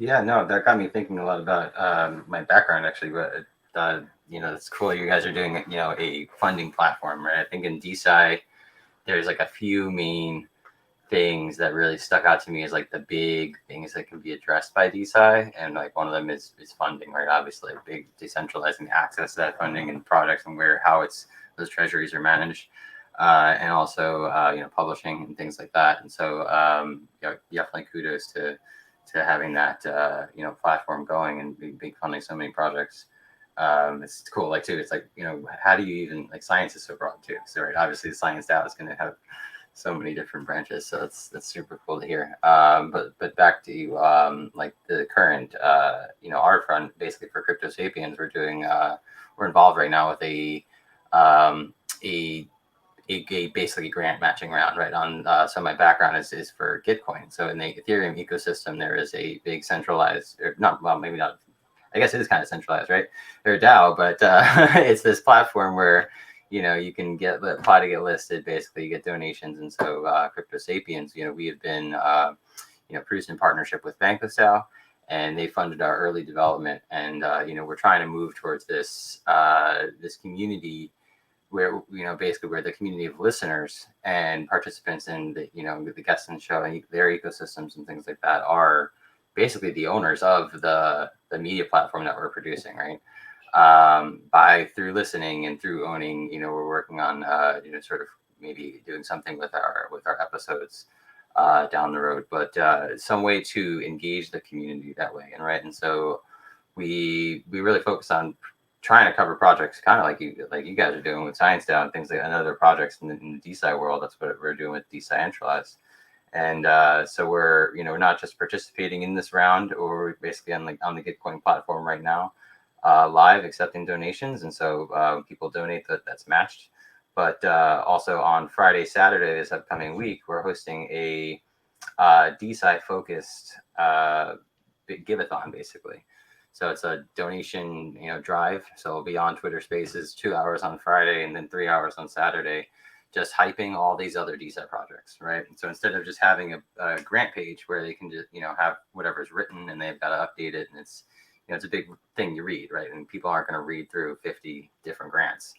Yeah, no, that got me thinking a lot about my background actually. But it's cool you guys are doing a funding platform, right? I think in DeSci there's like a few main things that really stuck out to me as like the big things that can be addressed by DeSci, and like one of them is funding, right? Obviously, big decentralizing access to that funding and projects and where how it's those treasuries are managed, and also publishing and things like that. And so definitely kudos to having that platform going and big funding so many projects. It's cool, like too. It's like how do you even like science is so broad too. So right, obviously the Science DAO is going to have so many different branches. So that's super cool to hear. But back to like the current our front basically for Crypto Sapiens, we're involved right now with um, a a basically grant matching round, right? On so my background is for Gitcoin. So in the Ethereum ecosystem, there is a big centralized, or not, well, maybe not. I guess it is kind of centralized, right? They're a DAO, but it's this platform where you can apply to get listed. Basically, you get donations, and so Crypto Sapiens, we have been produced in partnership with Bankless DAO, and they funded our early development, and we're trying to move towards this community where basically where the community of listeners and participants in the guests in the show and their ecosystems and things like that are basically the owners of the media platform that we're producing, right? By through listening and through owning, we're working on sort of maybe doing something with our episodes down the road, but some way to engage the community that way, and right, and so we really focus on trying to cover projects kind of like you guys are doing with Science DAO and things like and other projects in the DeSci world. That's what we're doing with Decentralized. And so we're not just participating in this round, or we're basically on the Gitcoin platform right now, live accepting donations. And so people donate that's matched. But also on Friday, Saturday, this upcoming week, we're hosting a DeSci focused big giveathon, basically. So it's a donation, drive. So it'll be on Twitter Spaces, 2 hours on Friday and then 3 hours on Saturday, just hyping all these other DeSci projects, right? And so instead of just having a grant page where they can just, have whatever's written and they've got to update it, and it's a big thing you read, right? And people aren't going to read through 50 different grants.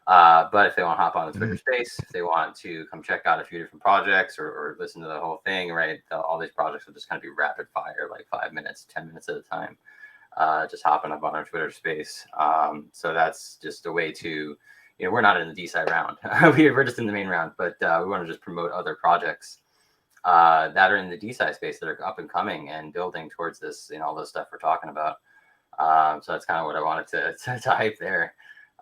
But if they want to hop on the Twitter space, if they want to come check out a few different projects or listen to the whole thing, right? All these projects will just kind of be rapid fire, like 5 minutes, 10 minutes at a time. Just hopping up on our Twitter space. So that's just a way to, we're not in the DeSci round. We're just in the main round, but we want to just promote other projects that are in the DeSci space that are up and coming and building towards this, all this stuff we're talking about. So that's kind of what I wanted to hype there,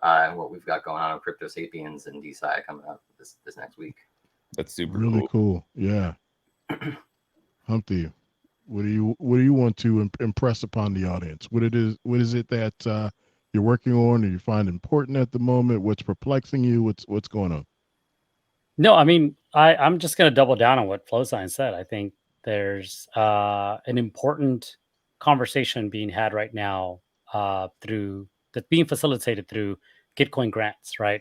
and what we've got going on with Crypto Sapiens and DeSci coming up this next week. That's super Really cool. Yeah. Humpty, what do you want to impress upon the audience? What is it that you're working on, or you find important at the moment? What's perplexing you? What's going on? No, I mean, I'm just going to double down on what FlowSign said. I think there's an important conversation being had right now through that's being facilitated through Gitcoin grants, right?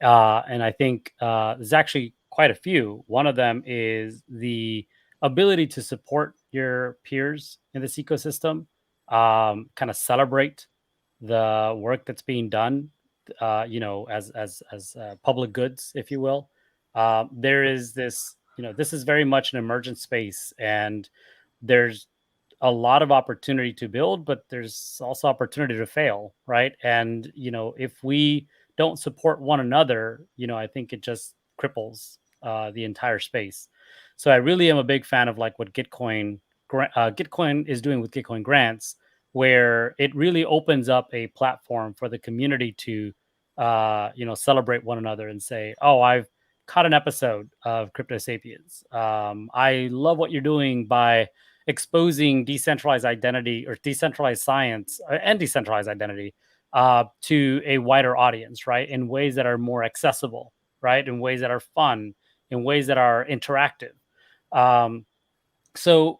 And I think there's actually quite a few. One of them is the ability to support your peers in this ecosystem, kind of celebrate the work that's being done, as public goods, if you will. There is this, this is very much an emergent space, and there's a lot of opportunity to build, but there's also opportunity to fail, right? And if we don't support one another, I think it just cripples the entire space. So I really am a big fan of like what Gitcoin is doing with Gitcoin grants, where it really opens up a platform for the community to celebrate one another and say, oh, I've caught an episode of Crypto Sapiens. I love what you're doing by exposing decentralized identity or decentralized science and decentralized identity to a wider audience, right? In ways that are more accessible, right? In ways that are fun, in ways that are interactive. So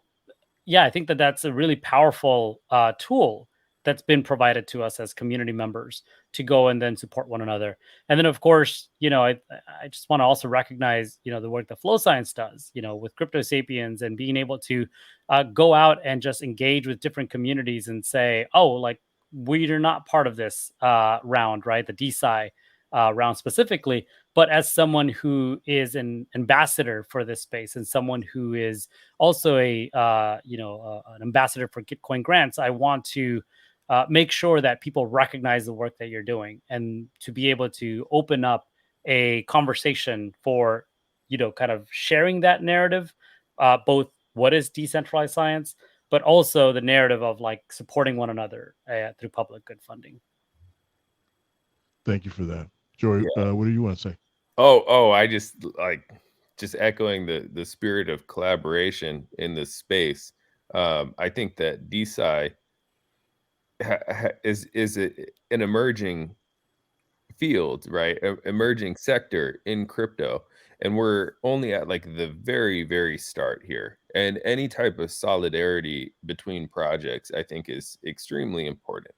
yeah, I think that that's a really powerful tool that's been provided to us as community members to go and then support one another. And then of course, I just want to also recognize, the work that Flow Science does, with Crypto Sapiens, and being able to go out and just engage with different communities and say, oh, like, we are not part of this round, right? The DeSci round specifically, but as someone who is an ambassador for this space and someone who is also an ambassador for Gitcoin grants, I want to make sure that people recognize the work that you're doing, and to be able to open up a conversation for, kind of sharing that narrative, both what is decentralized science, but also the narrative of like supporting one another through public good funding. Thank you for that. Joy, what do you want to say? I just echoing the spirit of collaboration in this space. I think that DeSci is an emerging field, right? Emerging sector in crypto, and we're only at like the very, very start here. And any type of solidarity between projects, I think, is extremely important.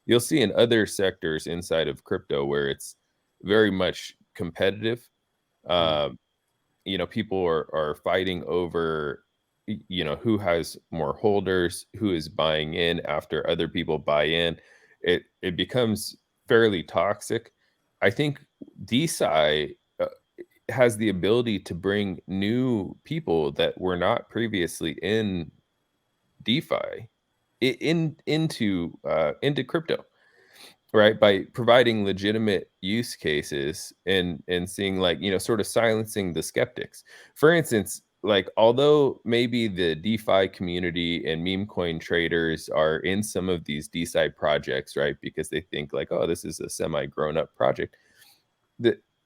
You'll see in other sectors inside of crypto where it's very much competitive. People are fighting over, who has more holders, who is buying in after other people buy in. It becomes fairly toxic. I think DeSci has the ability to bring new people that were not previously in DeFi into crypto, right? By providing legitimate use cases and seeing, like, sort of silencing the skeptics. For instance, like, although maybe the DeFi community and meme coin traders are in some of these DeSci projects, right? Because they think like, oh, this is a semi-grown up project.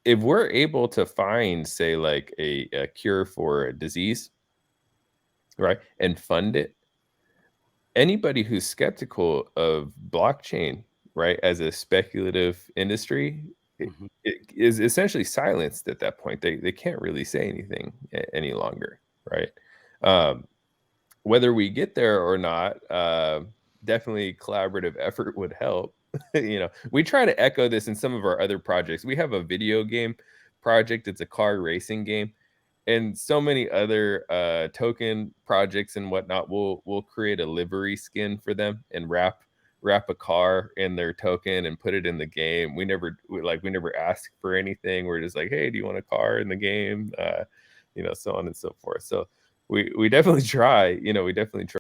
If we're able to find, say, like a cure for a disease, right, and fund it, anybody who's skeptical of blockchain, right, as a speculative industry, it is essentially silenced at that point. They can't really say anything any longer, right? Whether we get there or not, definitely collaborative effort would help. We try to echo this in some of our other projects. We have a video game project. It's a car racing game, and so many other token projects and whatnot. We'll create a livery skin for them and wrap a car in their token and put it in the game. We never ask for anything. We're just like, hey, do you want a car in the game? So on and so forth. So we definitely try. We definitely try.